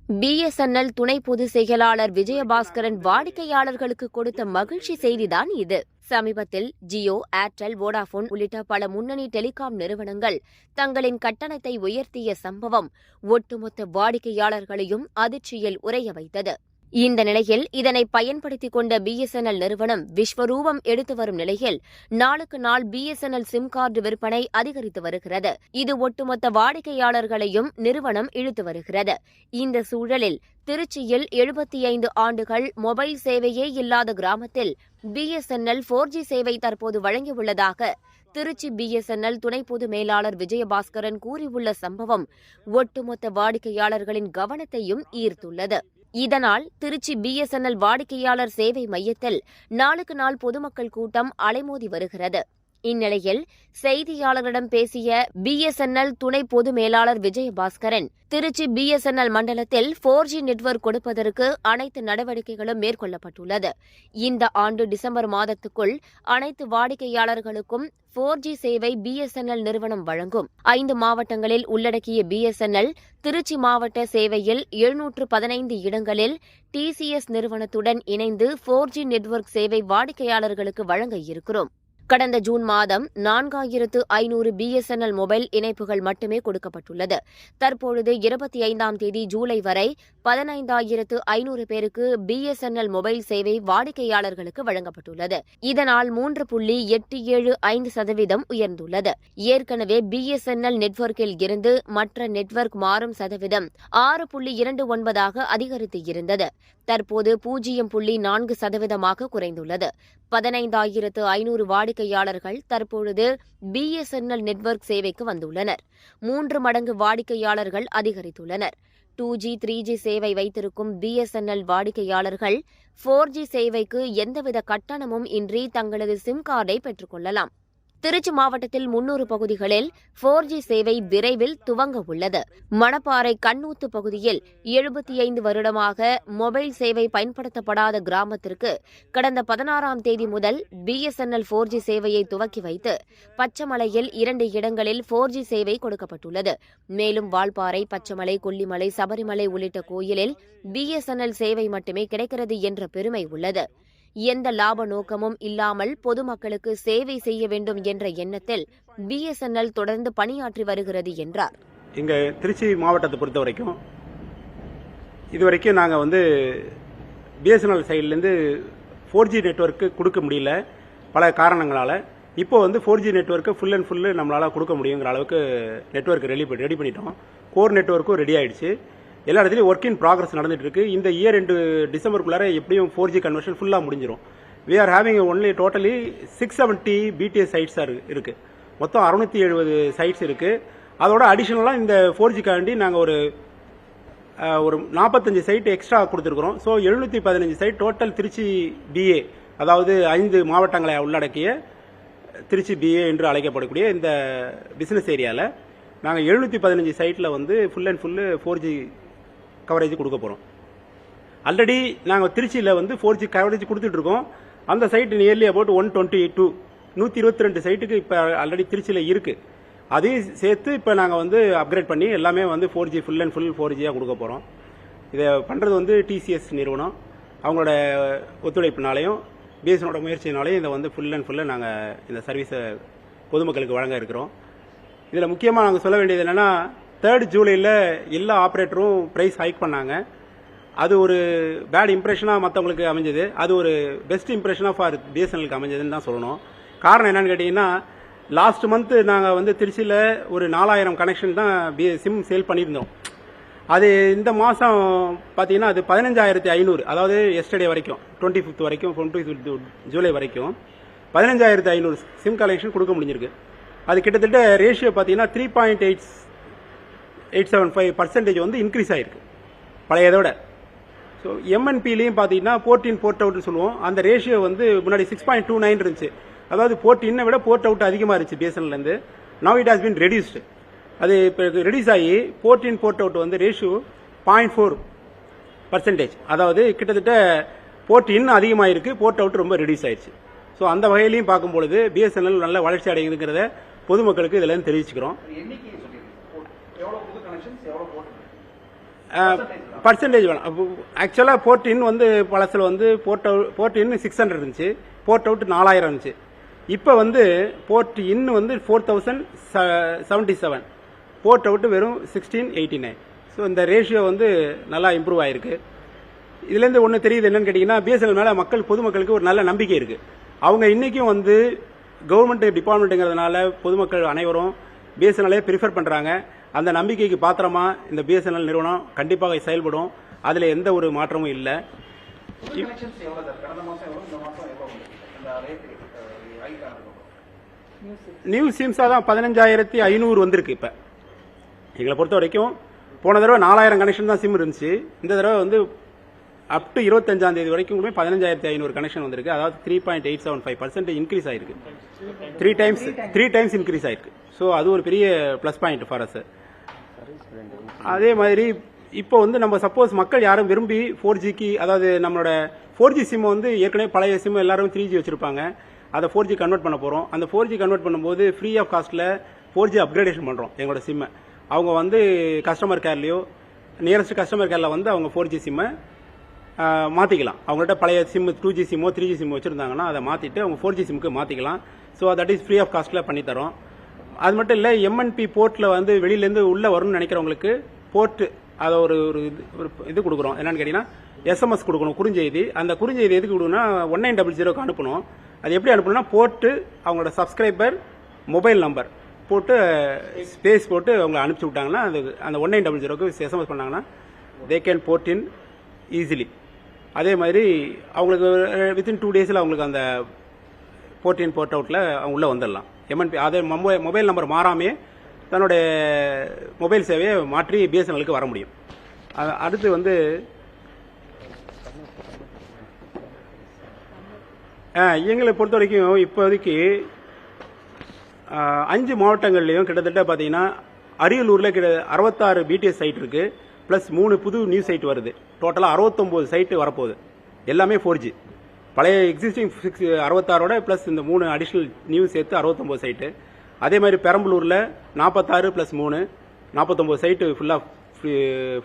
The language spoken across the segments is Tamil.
பிஎஸ்என்எல் துணை பொதுச் செயலாளர் விஜயபாஸ்கரன் வாடிக்கையாளர்களுக்கு கொடுத்த மகிழ்ச்சி செய்திதான் இது. சமீபத்தில் ஜியோ, ஏர்டெல், வோடாபோன் உள்ளிட்ட பல முன்னணி டெலிகாம் நிறுவனங்கள் தங்களின் கட்டணத்தை உயர்த்திய சம்பவம் ஒட்டுமொத்த வாடிக்கையாளர்களையும் அதிர்ச்சியில் உறைய வைத்தது. இந்த நிலையில் இதனை பயன்படுத்திக் கொண்ட பிஎஸ்என்எல் நிறுவனம் விஸ்வரூபம் எடுத்து வரும் நிலையில் நாளுக்கு நாள் பிஎஸ்என்எல் சிம் கார்டு விற்பனை அதிகரித்து வருகிறது. இது ஒட்டுமொத்த வாடிக்கையாளர்களையும் நிறுவனம் இழுத்து வருகிறது. இந்த சூழலில் திருச்சியில் 75 ஆண்டுகள் மொபைல் சேவையே இல்லாத கிராமத்தில் பிஎஸ்என்எல் 4G சேவை தற்போது வழங்கியுள்ளதாக திருச்சி பிஎஸ்என்எல் துணை பொது மேலாளர் விஜயபாஸ்கரன் கூறியுள்ள சம்பவம் ஒட்டுமொத்த வாடிக்கையாளர்களின் கவனத்தையும் ஈர்த்துள்ளது. இதனால் திருச்சி பிஎஸ்என்எல் வாடிக்கையாளர் சேவை மையத்தில் நாளுக்கு நாள் பொதுமக்கள் கூட்டம் அலைமோதி வருகிறது. இந்நிலையில் செய்தியாளர்களிடம் பேசிய பிஎஸ்என்எல் துணை பொது மேலாளர் விஜயபாஸ்கரன், திருச்சி பிஎஸ்என்எல் மண்டலத்தில் 4G நெட்வொர்க் கொடுப்பதற்கு அனைத்து நடவடிக்கைகளும் மேற்கொள்ளப்பட்டுள்ளது. இந்த ஆண்டு டிசம்பர் மாதத்துக்குள் அனைத்து வாடிக்கையாளர்களுக்கும் 4G சேவை பிஎஸ்என்எல் நிறுவனம் வழங்கும். 5 மாவட்டங்களில் உள்ளடக்கிய பிஎஸ்என்எல் திருச்சி மாவட்ட சேவையில் 715 இடங்களில் டிசிஎஸ் நிறுவனத்துடன் இணைந்து 4G நெட்வொர்க் சேவை வாடிக்கையாளர்களுக்கு வழங்க இருக்கிறோம். கடந்த ஜூன் மாதம் 4500 பிஎஸ்என்எல் மொபைல் இணைப்புகள் மட்டுமே கொடுக்கப்பட்டுள்ளது. தற்பொழுது 25ஆம் தேதி ஜூலை வரை 15500 பேருக்கு பிஎஸ்என்எல் மொபைல் சேவை வாடிக்கையாளர்களுக்கு வழங்கப்பட்டுள்ளது. இதனால் 3.875% உயர்ந்துள்ளது. ஏற்கனவே பிஎஸ்என்எல் நெட்வொர்க்கில் இருந்து மற்ற நெட்வொர்க் மாறும் சதவீதம் 6.29 அதிகரித்து இருந்தது. தற்போது 0.4% குறைந்துள்ளது. 15500 வாடிக்கையாளர்கள் தற்பொழுது பிஎஸ்என்எல் நெட்வொர்க் சேவைக்கு வந்துள்ளனர். 3 மடங்கு வாடிக்கையாளர்கள் அதிகரித்துள்ளனர். 2G, 3G சேவை வைத்திருக்கும் பிஎஸ்என்எல் வாடிக்கையாளர்கள் 4G சேவைக்கு எந்தவித கட்டணமும் இன்றி தங்களது சிம் கார்டை பெற்றுக் கொள்ளலாம். திருச்சி மாவட்டத்தில் 300 பகுதிகளில் 4G சேவை விரைவில் துவங்க உள்ளது. மணப்பாறை கண்ணூத்து பகுதியில் 75 வருடமாக மொபைல் சேவை பயன்படுத்தப்படாத கிராமத்திற்கு கடந்த 16ஆம் தேதி முதல் பிஎஸ்என்எல் 4G சேவையை துவக்கி வைத்து பச்சமலையில் 2 இடங்களில் 4G சேவை கொடுக்கப்பட்டுள்ளது. மேலும் வால்பாறை, பச்சமலை, கொல்லிமலை, சபரிமலை உள்ளிட்ட கோயிலில் பிஎஸ்என்எல் சேவை மட்டுமே கிடைக்கிறது என்ற பெருமை உள்ளது. எந்த லாப நோக்கமும் இல்லாமல் பொதுமக்களுக்கு சேவை செய்ய வேண்டும் என்ற எண்ணத்தில் பிஎஸ்என்எல் தொடர்ந்து பணியாற்றி வருகிறது என்றார். இங்க திருச்சி மாவட்டத்தை பொறுத்த வரைக்கும் இதுவரைக்கும் நாங்கள் பிஎஸ்என்எல் சைட்லேருந்து 4G நெட்வொர்க்கு கொடுக்க முடியல பல காரணங்களால். இப்போ 4G network full and full நம்மளால் கொடுக்க முடியுங்கிற அளவுக்கு நெட்வொர்க் ரெடி பண்ணிட்டோம். கோர் நெட்வொர்க்கும் ரெடி ஆயிடுச்சு. எல்லா இடத்துலையும் ஒர்க் இன் ப்ராக்ரஸ் நடந்துட்டு இருக்கு. இந்த இயர் எண்டு டிசம்பருக்குள்ளார எப்படியும் 4G கன்வர்ஷன் ஃபுல்லாக முடிஞ்சிடும். We are having only totally 670 BTS sites இருக்கு. மொத்தம் 670 சைட்ஸ் இருக்கு. அதோட அடிஷனலாக இந்த 4G காண்டி நாங்கள் ஒரு 45 சைட் எக்ஸ்ட்ரா கொடுத்துருக்குறோம். So 715 site total Trichy BA, அதாவது 5 மாவட்டங்களை உள்ளடக்கிய திருச்சி பிஏ என்று அழைக்கப்படக்கூடிய இந்த பிசினஸ் ஏரியாவில் நாங்கள் 715 சைட்டில் full and full 4G coverage கொடுக்க போகிறோம். ஆல்ரெடி நாங்கள் திருச்சியில் 4G கவரேஜ் கொடுத்துட்டு இருக்கோம். அந்த சைட் நியர்லி அபவுட் 122 சைட்டுக்கு இப்போ ஆல்ரெடி திருச்சியில் இருக்கு. அதையும் சேர்த்து இப்போ நாங்கள் அப்கிரேட் பண்ணி எல்லாமே 4G full and full 4G கொடுக்க போகிறோம். இதை பண்ணுறது டிசிஎஸ் நிறுவனம் அவங்களோட ஒத்துழைப்பினாலையும் பிஎஸ்எனோட முயற்சியினாலையும் இதை ஃபுல் அண்ட் ஃபுல்லாக நாங்கள் இந்த சர்வீஸை பொதுமக்களுக்கு வழங்க இருக்கிறோம். இதில் முக்கியமாக நாங்கள் சொல்ல வேண்டியது என்னென்னா, 3rd ஜூலையில் எல்லா ஆப்ரேட்டரும் ப்ரைஸ் ஹைக் பண்ணாங்க. அது ஒரு பேட் இம்ப்ரெஷனாக மற்றவங்களுக்கு அமைஞ்சது. அது ஒரு பெஸ்ட் இம்ப்ரெஷனாக ஃபார் பிஎஸ்என்எலுக்கு அமைஞ்சதுன்னு தான் சொல்லணும். காரணம் என்னன்னு கேட்டிங்கன்னா, லாஸ்ட் மந்த் நாங்கள் திருச்சியில் ஒரு 4000 கனெக்ஷன் தான் சிம் சேல் பண்ணியிருந்தோம். அது இந்த மாதம் பார்த்தீங்கன்னா அது 15500, அதாவது எஸ்டர்டே வரைக்கும் 25th வரைக்கும் 25th ஜூலை வரைக்கும் 15500 சிம் கலெக்ஷன் கொடுக்க முடிஞ்சிருக்கு. அது கிட்டத்தட்ட ரேஷியோ பார்த்தீங்கன்னா 3.875% இன்க்ரீஸ் ஆயிருக்கு பழையதோட. ஸோ எம்என்பிலையும் பார்த்தீங்கன்னா போர்ட் இன் போர்ட் அவுட்னு சொல்லுவோம். அந்த ரேஷியோ முன்னாடி 6.29 இருந்துச்சு. அதாவது போர்ட் இன்னை விட போர்ட் அவுட் அதிகமாக இருந்துச்சு பிஎஸ்என்எல்லேருந்து. Now it has been reduced. அது இப்போ ரெடியூஸ் ஆகி port in port out ratio 0.4%. அதாவது கிட்டத்தட்ட போர்ட் இன் அதிகமாக இருக்கு, போர்ட் அவுட் ரொம்ப ரெடியூஸ் ஆயிடுச்சு. ஸோ அந்த வகையிலையும் பார்க்கும்பொழுது பிஎஸ்என்எல் நல்ல வளர்ச்சி அடைகிறதுங்கிறத பொதுமக்களுக்கு இதில் தெரிவிச்சுக்கிறோம். பர்சன்டேஜ் வேணும். ஆக்சுவலாக போர்ட் இன் வந்து பழசில் வந்து போர்ட் இன் 600 இருந்துச்சு, போர்ட் அவுட் 4000 இருந்துச்சு. இப்போ வந்து போர்ட் இன் வந்து 4077, போர்ட் அவுட் வெறும் 1689. ஸோ இந்த ரேஷியோ வந்து நல்லா இம்ப்ரூவ் ஆயிருக்கு. இதுலேருந்து ஒன்று தெரியுது என்னன்னு கேட்டிங்கன்னா, பிஎஸ்என்எல் மேலே பொதுமக்களுக்கு ஒரு நல்ல நம்பிக்கை இருக்குது. அவங்க இன்றைக்கும் வந்து கவர்மெண்ட் டிபார்ட்மெண்ட்டுங்கிறதுனால பொதுமக்கள் அனைவரும் பிஎஸ்என்எல்லே ப்ரிஃபர் பண்ணுறாங்க. அந்த நம்பிக்கைக்கு பாத்திரமா இந்த பிஎஸ்என்எல் நிறுவனம் கண்டிப்பாக செயல்படும். அதில் எந்த ஒரு மாற்றமும் இல்லை. நியூ சிம்ஸா தான் 15500 வந்திருக்கு. இப்போ எங்களை பொறுத்த வரைக்கும் போன தடவை 4000 கனெக்ஷன் தான் சிம் இருந்துச்சு. இந்த தடவை வந்து அப் டு 25ஆம் தேதி வரைக்கும் 15500 கனெக்ஷன் வந்திருக்கு. அதாவது 3.875% இன்க்ரீஸ் ஆயிருக்கு. த்ரீ டைம்ஸ் இன்க்ரீஸ் ஆயிருக்கு. ஸோ அது ஒரு பெரிய ப்ளஸ் பாயிண்ட் ஃபார் அஸ். அதே மாதிரி இப்போ வந்து நம்ம சப்போஸ் மக்கள் யாரும் விரும்பி 4Gக்கு, அதாவது நம்மளோட 4G சிம் வந்து ஏற்கனவே பழைய சிம் எல்லாரும் 3G வச்சிருப்பாங்க, அதை 4G கன்வெர்ட் பண்ண போகிறோம். அந்த 4G கன்வெர்ட் பண்ணும்போது ஃப்ரீ ஆஃப் காஸ்ட்டில் 4G அப்கிரேடேஷன் பண்ணுறோம் எங்களோட சிம்மை. அவங்க வந்து கஸ்டமர் கேர்லையோ நியரஸ்ட் கஸ்டமர் கேரில் வந்து அவங்க 4G சிம்மை மாற்றிக்கலாம். அவங்கள்ட்ட பழைய சிம் 2G சிம்மோ 3G சிம்மோ வச்சுருந்தாங்கன்னா அதை மாற்றிட்டு அவங்க 4G சிம்முக்கு மாற்றிக்கலாம். So that is free of காஸ்ட்டில் பண்ணித்தரோம். அது மட்டும் இல்லை, எம்என்பி போர்ட்டில் வந்து வெளியிலேருந்து உள்ளே வரணும்னு நினைக்கிறவங்களுக்கு போர்ட்டு அதை ஒரு இது கொடுக்குறோம். என்னன்னு கேட்டிங்கன்னா, எஸ்எம்எஸ் கொடுக்கணும், குறுஞ்செய்தி. அந்த குறுஞ்செய்தி எதுக்கு கொடுக்கணும்னா 1900க்கு அனுப்பணும். அது எப்படி அனுப்பணும்னா, போட்டு அவங்களோட சப்ஸ்கிரைபர் மொபைல் நம்பர் போட்டு ஸ்பேஸ் போட்டு அவங்க அனுப்பிச்சி விட்டாங்கன்னா, அது அந்த 1900க்கு எஸ்எம்எஸ் பண்ணாங்கன்னா they can port in easily. அதே மாதிரி அவங்களுக்கு வித்தின் 2 டேஸில் அவங்களுக்கு அந்த போர்ட் இன் போர்ட் அவுட்டில் அவங்க உள்ளே வந்துடலாம். எம்என்பி அதே மொபைல் நம்பர் மாறாமே தன்னுடைய மொபைல் சேவையை மாற்றி பிஎஸ்என்எலுக்கு வர முடியும். அடுத்து வந்து எங்களை பொறுத்த வரைக்கும் இப்போதைக்கு 5 மாவட்டங்கள்லையும் கிட்டத்தட்ட பார்த்தீங்கன்னா, அரியலூரில் 66 பிடிஎஸ் சைட் இருக்கு, பிளஸ் 3 புது நியூ சைட் வருது. டோட்டலாக 69 சைட்டு வரப்போகுது. எல்லாமே 4G. பழைய எக்ஸிஸ்டிங் 66ஓட பிளஸ் இந்த 3 அடிஷனல் நியூ சேர்த்து 69 சைட்டு. அதே மாதிரி பெரம்பலூரில் 46 + 3 49 சைட்டு ஃபுல்லாக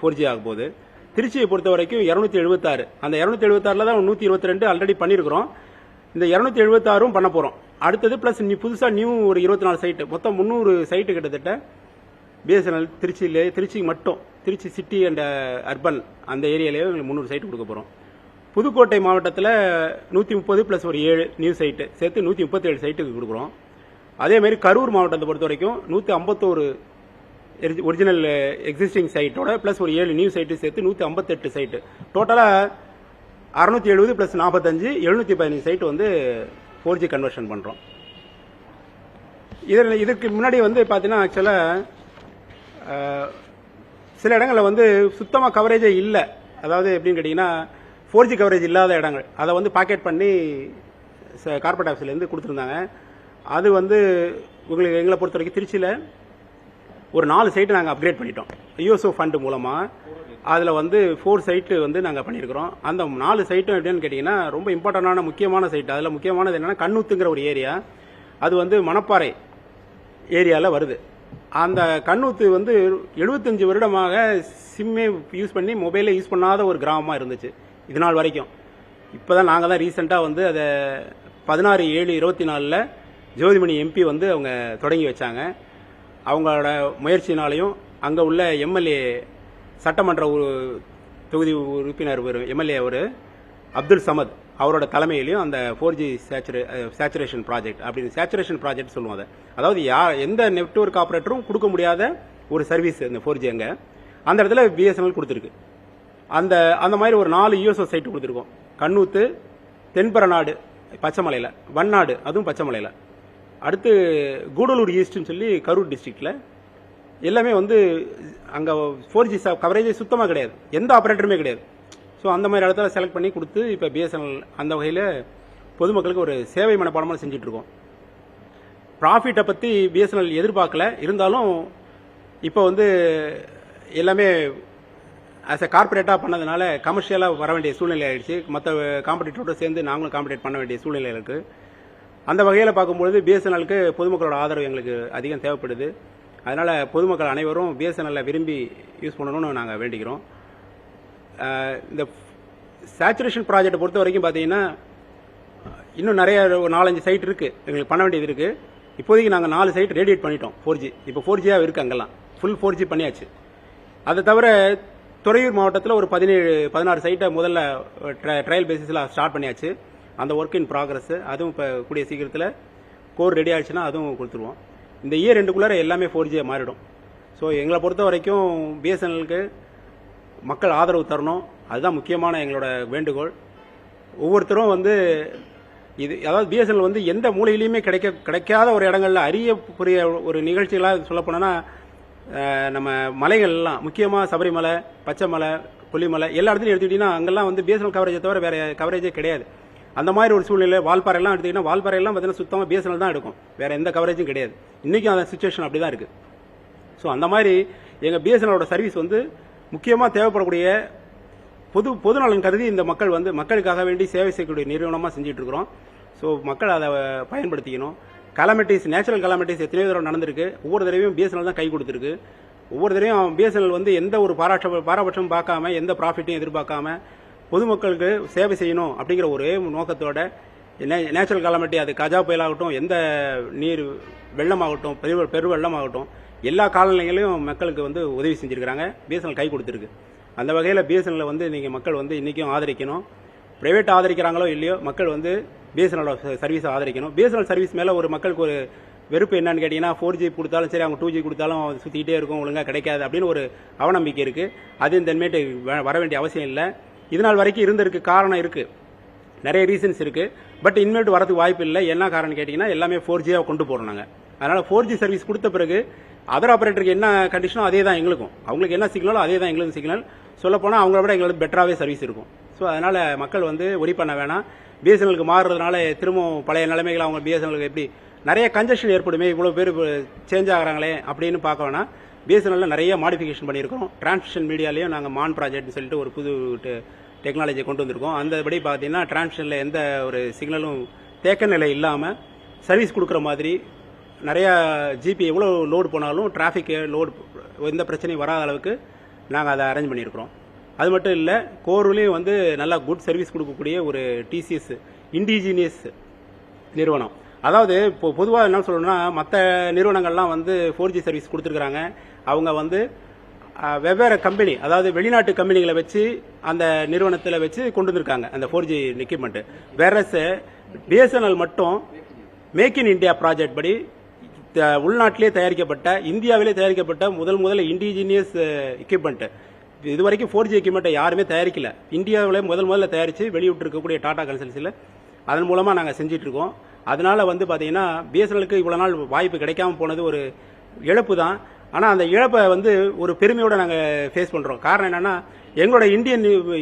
4G ஆக போகுது. திருச்சியை பொறுத்த வரைக்கும் 276. அந்த 276ல் தான் 122 ஆல்ரெடி பண்ணியிருக்கிறோம். இந்த 276ம் பண்ண போகிறோம். அடுத்தது பிளஸ் புதுசாக நியூ ஒரு 24 சைட்டு, மொத்தம் 300 சைட்டு கிட்டத்தட்ட பிஎஸ்என்எல் திருச்சி மட்டும், திருச்சி சிட்டி அண்ட் அர்பன் அந்த ஏரியாலேயே 300 சைட்டு கொடுக்க போகிறோம். புதுக்கோட்டை மாவட்டத்தில் 130 + ஒரு 7 நியூ சைட்டு சேர்த்து 137 சைட்டுக்கு கொடுக்குறோம். அதேமாதிரி கரூர் மாவட்டத்தை பொறுத்த வரைக்கும் 151 ஒரிஜினல் எக்ஸிஸ்டிங் சைட்டோட பிளஸ் ஒரு 7 நியூ சைட்டு சேர்த்து 158 சைட்டு. டோட்டலாக 670 + 45 715 சைட்டு வந்து 4G கன்வர்ஷன் பண்ணுறோம். இதற்கு முன்னாடி வந்து பார்த்தீங்கன்னா, ஆக்சுவலாக சில இடங்களில் வந்து சுத்தமாக கவரேஜே இல்லை. அதாவது எப்படின்னு கேட்டிங்கன்னா, 4G கவரேஜ் இல்லாத இடங்கள் அதை வந்து பாக்கெட் பண்ணி கார்பரேட் ஆஃபீஸ்லேருந்து கொடுத்துருந்தாங்க. அது வந்து எங்களை பொறுத்த வரைக்கும் திருச்சியில் ஒரு 4 சைட்டு நாங்கள் அப்கிரேட் பண்ணிட்டோம் யூஎஸ்ஓ ஃபண்டு மூலமாக. அதில் வந்து 4 சைட்டு வந்து நாங்கள் பண்ணியிருக்கிறோம். அந்த 4 சைட்டும் எப்படின்னு கேட்டிங்கன்னா, ரொம்ப இம்பார்ட்டண்டான முக்கியமான சைட்டு. அதில் முக்கியமானது என்னென்னா, கண்ணூத்துங்கிற ஒரு ஏரியா. அது வந்து மணப்பாறை ஏரியாவில் வருது. அந்த கண்ணூத்து வந்து 75 வருடமாக சிம்மே யூஸ் பண்ணி மொபைலே யூஸ் பண்ணாத ஒரு கிராமமாக இருந்துச்சு இது நாள் வரைக்கும். இப்போ தான் நாங்கள் தான் ரீசெண்டாக வந்து அதை 16/7/24 ஜோதிமணி எம்பி வந்து அவங்க தொடங்கி வச்சாங்க. அவங்களோட முயற்சினாலையும் அங்கே உள்ள எம்எல்ஏ சட்டமன்ற தொகுதி உறுப்பினர் எம்எல்ஏ ஒரு அப்துல் சமத் அவரோட தலைமையிலையும் அந்த 4G சேச்சுரேஷன் ப்ராஜெக்ட் அப்படின்னு சேச்சுரேஷன் ப்ராஜெக்ட் சொல்லுவோம். அதை அதாவது எந்த நெட்வொர்க் ஆப்ரேட்டரும் கொடுக்க முடியாத ஒரு சர்வீஸ் இந்த 4G அங்கே அந்த இடத்துல பிஎஸ்என்எல் கொடுத்துருக்கு. அந்த மாதிரி ஒரு 4 யூஎஸ்ஓ சைட்டு கொடுத்துருக்கோம். கண்ணூத்து, தென்பரநாடு பச்சைமலையில், வண்ணாடு அதுவும் பச்சைமலையில், அடுத்து கூடலூர் ஈஸ்ட்னு சொல்லி கரூர் டிஸ்ட்ரிக்டில். எல்லாமே வந்து அங்கே 4G கவரேஜ் சுத்தமாக கிடையாது, எந்த ஆப்ரேட்டருமே கிடையாது. ஸோ அந்த மாதிரி இடத்துல செலக்ட் பண்ணி கொடுத்து இப்போ பிஎஸ்என்எல் அந்த வகையில் பொதுமக்களுக்கு ஒரு சேவை மனப்பாடமாக செஞ்சிட்ருக்கோம். ப்ராஃபிட்டை பற்றி பிஎஸ்என்எல் எதிர்பார்க்கல, இருந்தாலும் இப்போ வந்து எல்லாமே ஆஸ் எ கார்பரேட்டாக பண்ணதுனால கமர்ஷியலாக வர வேண்டிய சூழ்நிலை ஆகிடுச்சு. மற்ற காம்படிட்டரோடு சேர்ந்து நாங்களும் காம்படிட் பண்ண வேண்டிய சூழ்நிலை இருக்குது. அந்த வகையில் பார்க்கும்பொழுது பிஎஸ்என்எலுக்கு பொதுமக்களோட ஆதரவு எங்களுக்கு அதிகம் தேவைப்படுது. அதனால் பொதுமக்கள் அனைவரும் பிஎஸ்என்எல்ல விரும்பி யூஸ் பண்ணணும்னு நாங்கள் வேண்டிக்கிறோம். இந்த சேச்சுரேஷன் ப்ராஜெக்டை பொறுத்த வரைக்கும் பார்த்தீங்கன்னா இன்னும் நிறைய ஒரு 4-5 சைட் இருக்குது எங்களுக்கு பண்ண வேண்டியது இருக்குது. இப்போதைக்கு நாங்கள் 4 சைட் ரேடியேட் பண்ணிட்டோம் 4G. இப்போ 4Gயாக இருக்குது, அங்கெல்லாம் ஃபுல் 4G பண்ணியாச்சு. அதை தவிர துறையூர் மாவட்டத்தில் ஒரு 17-16 சைட்டை முதல்ல ட்ரையல் பேசிஸில் ஸ்டார்ட் பண்ணியாச்சு. அந்த ஒர்க் இன் ப்ராக்ரஸ். அதுவும் இப்போ கூடிய சீக்கிரத்தில் கோர் ரெடி ஆயிடுச்சுன்னா அதுவும் கொடுத்துருவோம். இந்த இயர் 2க்குள்ளார எல்லாமே 4Gயாக மாறிடும். ஸோ எங்களை பொறுத்த வரைக்கும் பிஎஸ்என்எலுக்கு மக்கள் ஆதரவு தரணும், அதுதான் முக்கியமான எங்களோட வேண்டுகோள். ஒவ்வொருத்தரும் வந்து இது அதாவது பிஎஸ்என்எல் வந்து எந்த மூலையிலையுமே கிடைக்காத ஒரு இடங்கள்ல அரியக்கூடிய ஒரு நிகழ்ச்சிகளாக சொல்லப்போனா நம்ம மலைகள்லாம் முக்கியமாக சபரிமலை, பச்சைமலை, கொல்லிமலை எல்லா இடத்துலையும் எடுத்துக்கிட்டீங்கன்னா அங்கெல்லாம் வந்து பிஎஸ்என்எல் கவரேஜை தவிர வேற கவரேஜே கிடையாது. அந்த மாதிரி ஒரு சூழ்நிலை வால்பாறையெல்லாம் எடுத்துக்கிட்டீங்கன்னா வால்பாறையெல்லாம் பார்த்தீங்கன்னா சுத்தமாக பிஎஸ்என்எல் தான் எடுக்கும், வேற எந்த கவரேஜும் கிடையாது. இன்றைக்கும் அந்த சுச்சுவேஷன் அப்படி தான் இருக்குது. ஸோ அந்த மாதிரி எங்கள் பிஎஸ்என்எலோட சர்வீஸ் வந்து முக்கியமாக தேவைப்படக்கூடிய பொது நலன் கருதி இந்த மக்கள் வந்து மக்களுக்காக வேண்டி சேவை செய்யக்கூடிய நிறுவனமாக செஞ்சுட்டு இருக்கிறோம். ஸோ மக்கள் அதை பயன்படுத்திக்கணும். கலாமிட்டிஸ், நேச்சுரல் கலாமிட்டிஸ் எத்தனையோ தடவை நடந்திருக்கு. ஒவ்வொரு தடவையும் பிஎஸ்என்எல் தான் கை கொடுத்துருக்கு. ஒவ்வொரு தடவையும் பிஎஸ்என்எல் வந்து எந்த ஒரு பாராபட்சம் பார்க்காம எந்த ப்ராஃபிட்டையும் எதிர்பார்க்காம பொதுமக்களுக்கு சேவை செய்யணும் அப்படிங்கிற ஒரே நோக்கத்தோட நேச்சுரல் கலாமிட்டி, அது கஜா புயலாகட்டும், எந்த நீர் வெள்ளமாகட்டும், பெரு வெள்ளமாகட்டும், எல்லா காலநிலைகளையும் மக்களுக்கு வந்து உதவி செஞ்சிருக்கிறாங்க. பிஎஸ்என்எல் கை கொடுத்துருக்கு. அந்த வகையில் பிஎஸ்என்எல் வந்து நீங்கள் மக்கள் வந்து இன்றைக்கும் ஆதரிக்கணும். பிரைவேட் ஆதரிக்கிறாங்களோ இல்லையோ மக்கள் வந்து பிஎஸ்என்எல் சர்வீஸை ஆதரிக்கணும். பிஎஸ்என்எல் சர்வீஸ் மேலே ஒரு மக்களுக்கு ஒரு வெறுப்பு என்னன்னு கேட்டிங்கன்னா 4G கொடுத்தாலும் சரி, அவங்க 2G கொடுத்தாலும் சுற்றிக்கிட்டே இருக்கும், ஒழுங்காக கிடைக்காது அப்படின்னு ஒரு அவநம்பிக்கை இருக்குது. அது இந்த இனிமேட்டு வர வேண்டிய அவசியம் இல்லை. இதனால் வரைக்கும் இருந்திருக்கு, காரணம் இருக்குது, நிறைய ரீசன்ஸ் இருக்குது. பட் இனிமேட்டு வரதுக்கு வாய்ப்பு இல்லை. என்ன காரணம் கேட்டிங்கன்னா எல்லாமே 4Gயாக கொண்டு போகிறோம் நாங்கள். அதனால் 4G சர்வீஸ் கொடுத்த பிறகு அதர் ஆப்ரேட்டருக்கு என்ன கண்டிஷனோ அதே தான் எங்களுக்கும், அவங்களுக்கு என்ன சிக்னலோ அதே தான் எங்களுக்கும் சிக்னல். சொல்லப்போனால் அவங்கள விட எங்களுக்கு பெட்டராகவே சர்வீஸ் இருக்கும். ஸோ அதனால் மக்கள் வந்து ஒரி பண்ண வேணாம். பிஎஸ்என்எலுக்கு மாறுறதுனால திரும்பவும் பழைய நிலைமைகள் அவங்க பிஎஸ்என்எலுக்கு எப்படி நிறைய கன்ஜெஷன் ஏற்படுமே, இவ்வளோ பேர் சேஞ்ச் ஆகிறாங்களே அப்படின்னு பார்க்க வேணாம். பிஎஸ்என்எல்ல நிறைய மாடிஃபிகேஷன் பண்ணியிருக்கோம். டிரான்ஸ்மிஷன் மீடியாலையும் நாங்கள் மான் ப்ராஜெக்ட்னு சொல்லிட்டு ஒரு புது டெக்னாலஜியை கொண்டு வந்திருக்கோம். அந்தபடி பார்த்தீங்கன்னா டிரான்ஸ்மிஷனில் எந்த ஒரு சிக்னலும் தேக்க நிலை இல்லாமல் சர்வீஸ் கொடுக்குற மாதிரி நிறையா ஜிபி எவ்வளோ லோடு போனாலும் டிராஃபிக் லோடு எந்த பிரச்சனையும் வராத அளவுக்கு நாங்கள் அதை அரேஞ்ச் பண்ணியிருக்கிறோம். அது மட்டும் இல்லை, கோர்லேயும் வந்து நல்லா குட் சர்வீஸ் கொடுக்கக்கூடிய ஒரு டிசிஎஸ் இண்டிஜினியஸ் நிறுவனம். அதாவது இப்போ பொதுவாக என்ன சொல்லணும்னா மற்ற நிறுவனங்கள்லாம் வந்து 4G சர்வீஸ் கொடுத்துருக்குறாங்க. அவங்க வந்து வெவ்வேறு கம்பெனி, அதாவது வெளிநாட்டு கம்பெனிகளை வச்சு அந்த நிறுவனத்தில் வச்சு கொண்டு வந்திருக்காங்க அந்த 4G எக்யூப்மெண்ட். வேற பிஎஸ்என்எல் மட்டும் மேக் இன் இந்தியா ப்ராஜெக்ட் படி உள்நாட்டிலே தயாரிக்கப்பட்ட, இந்தியாவிலே தயாரிக்கப்பட்ட முதல்ல இண்டிஜினியஸ் எக்யூப்மெண்ட். இது வரைக்கும் 4G எக்யூப்மெண்ட்டை யாருமே தயாரிக்கல. இந்தியாவிலே முதல்ல தயாரித்து வெளியிட்டு இருக்கக்கூடிய டாடா கன்சல்டன்சியில் அதன் மூலமாக நாங்கள் செஞ்சிட்டு இருக்கோம். அதனால வந்து பார்த்தீங்கன்னா பிஎஸ்என்எலுக்கு இவ்வளோ நாள் வாய்ப்பு கிடைக்காம போனது ஒரு இழப்பு தான். ஆனால் அந்த இழப்பை வந்து ஒரு பெருமையோடு நாங்கள் ஃபேஸ் பண்ணுறோம். காரணம் என்னன்னா எங்களோட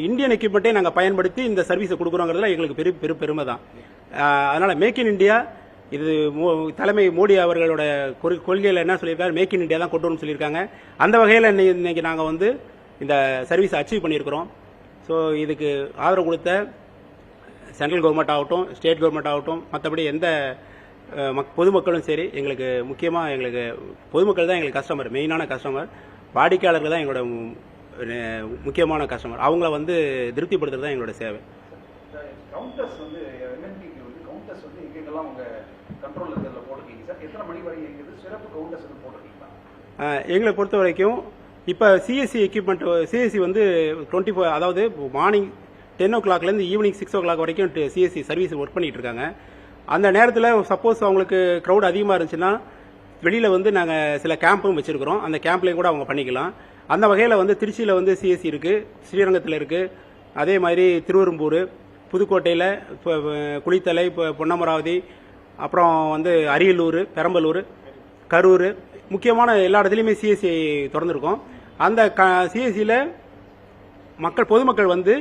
இந்தியன் எக்யூப்மெண்ட்டை நாங்கள் பயன்படுத்தி இந்த சர்வீஸை கொடுக்குறோங்கிறதுல எங்களுக்கு பெருமை தான். அதனால் மேக் இன் இந்தியா, இது தலைமை மோடி அவர்களோட கொள்கையில் என்ன சொல்லியிருக்காரு, மேக் இன் இந்தியா தான் கொண்டு வரணும்னு சொல்லியிருக்காங்க. அந்த வகையில் இன்னைக்கு நாங்கள் வந்து இந்த சர்வீஸை அச்சீவ் பண்ணியிருக்கிறோம். ஸோ இதுக்கு ஆதரவு கொடுத்த சென்ட்ரல் கவர்மெண்ட் ஆகட்டும், ஸ்டேட் கவர்மெண்ட் ஆகட்டும், மற்றபடி எந்த பொதுமக்களும் சரி, எங்களுக்கு முக்கியமாக எங்களுக்கு பொதுமக்கள் தான் எங்களுக்கு கஸ்டமர், மெயினான கஸ்டமர். வாடிக்கையாளர்கள் தான் எங்களோட முக்கியமான கஸ்டமர். அவங்கள வந்து திருப்திப்படுத்துறது தான் எங்களோட சேவை. கவுண்டர்ஸ் வந்து எம்என்பிக்கு வந்து கவுண்டர்ஸ் வந்து எங்கெங்கெல்லாம் உங்க கண்ட்ரோல் இதில் போட்டிருக்கீங்க சார்? எத்தனை மணி வரை இருக்குது? சிறப்பு கவுண்டர்ஸ் வந்து போட்டிருக்கீங்களா? எங்களை பொறுத்த வரைக்கும் இப்போ சிஎஸ்சி எக்யூப்மெண்ட், சிஎஸ்சி வந்து 24, அதாவது மார்னிங் 10 o'clockலேருந்து ஈவினிங் 6 o'clock வரைக்கும் சிஎஸ்சி சர்வீஸ் ஒர்க் பண்ணிட்டு இருக்காங்க. அந்த நேரத்தில் சப்போஸ் அவங்களுக்கு க்ரௌட் அதிகமாக இருந்துச்சுன்னா வெளியில் வந்து நாங்கள் சில கேம்பும் வச்சுருக்கிறோம். அந்த கேம்ப்லேயும் கூட அவங்க பண்ணிக்கலாம். அந்த வகையில் வந்து திருச்சியில் வந்து சிஎஸ்சி இருக்குது, ஸ்ரீரங்கத்தில் இருக்குது, அதே மாதிரி திருவெரும்பூர், புதுக்கோட்டையில், இப்போ குளித்தலை, இப்போ பொன்னமராவதி, அப்புறம் வந்து அரியலூர், பெரம்பலூர், கரூர், முக்கியமான எல்லா இடத்துலையுமே சிஎஸ்சி திறந்துருக்கோம். அந்த சிஎஸ்சியில் பொதுமக்கள் வந்து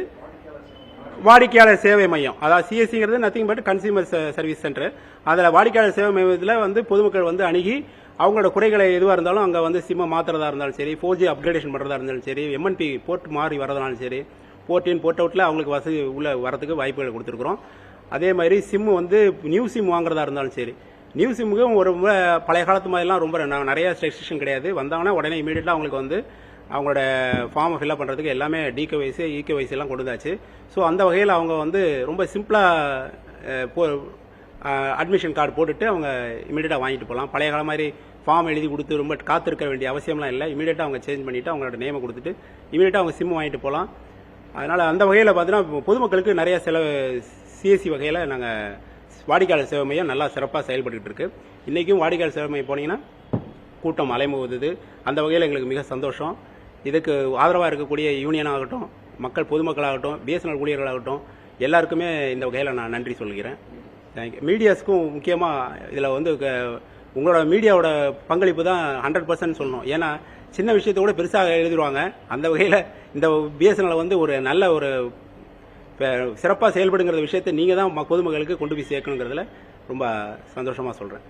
வாடிக்கையாளர் சேவை மையம், அதாவது சிஎஸ்சிங்கிறது nothing but consumer service centre. அதில் வாடிக்கையாளர் சேவை மையத்தில் வந்து பொதுமக்கள் வந்து அணுகி அவங்களோட குறைகளை எதுவாக இருந்தாலும் அங்கே வந்து சிம்மை மாற்றுறதா இருந்தாலும் சரி, 4G அப்கிரேடேஷன் பண்ணுறதா இருந்தாலும் சரி, எம்என்பி போர்ட் மாறி வரதுனாலும் சரி, போர்ட் இன் போர்ட் அவுட்டில் அவங்களுக்கு வசதி உள்ள வரதுக்கு வாய்ப்புகள் கொடுத்துருக்குறோம். அதே மாதிரி சிம்மு வந்து நியூ சிம் வாங்குறதா இருந்தாலும் சரி, நியூ சிம்முக்கும் ஒரு பழைய காலத்து மாதிரிலாம் ரொம்ப நிறைய ரெஸ்ட்ரிக்ஷன் கிடையாது. வந்தாங்கன்னா உடனே இமீடியட்டாக அவங்களுக்கு வந்து அவங்களோட ஃபார்மை ஃபில்அப் பண்ணுறதுக்கு எல்லாமே டிகேஒய்சி இகேஒய்சி எல்லாம் கொண்டு வந்தாச்சு. ஸோ அந்த வகையில் அவங்க வந்து ரொம்ப சிம்பிளாக அட்மிஷன் கார்டு போட்டுட்டு அவங்க இமீடியட்டாக வாங்கிட்டு போகலாம். பழைய காலம் மாதிரி ஃபார்ம் எழுதி கொடுத்து ரொம்ப காத்திருக்க வேண்டிய அவசியம்லாம் இல்லை. இமீடியட்டாக அவங்க சேஞ்ச் பண்ணிவிட்டு அவங்களோட நேமை கொடுத்துட்டு இமீடியட்டாக அவங்க சிம் வாங்கிட்டு போகலாம். அதனால் அந்த வகையில் பார்த்தீங்கன்னா பொதுமக்களுக்கு நிறைய சிஎஸ்சி வகையில் நாங்கள் வாடிக்கையாளர் சேவை மையம் நல்லா சிறப்பாக செயல்பட்டு இருக்கு. இன்றைக்கும் வாடிக்கையாளர் சேவை மையம் போனீங்கன்னா கூட்டம் அலைமோதுது. அந்த வகையில் எங்களுக்கு மிக சந்தோஷம். இதுக்கு ஆதரவாக இருக்கக்கூடிய யூனியன் ஆகட்டும், பொதுமக்களாகட்டும், பிஎஸ்என்எல் ஊழியர்களாகட்டும் எல்லாருக்குமே இந்த வகையில் நான் நன்றி சொல்கிறேன். தேங்க்யூ. மீடியாஸ்க்கும் முக்கியமாக இதில் வந்து உங்களோட மீடியாவோட பங்களிப்பு தான் 100% சொல்லணும். ஏன்னா சின்ன விஷயத்தை கூட பெருசாக எழுதிடுவாங்க. அந்த வகையில் இந்த பிஎஸ்என்எல் வந்து ஒரு நல்ல ஒரு சிறப்பாக செயல்படுங்கிற விஷயத்தை நீங்கள் தான் பொதுமக்களுக்கு கொண்டு போய் சேர்க்கணுங்கிறதுல ரொம்ப சந்தோஷமாக சொல்கிறேன்.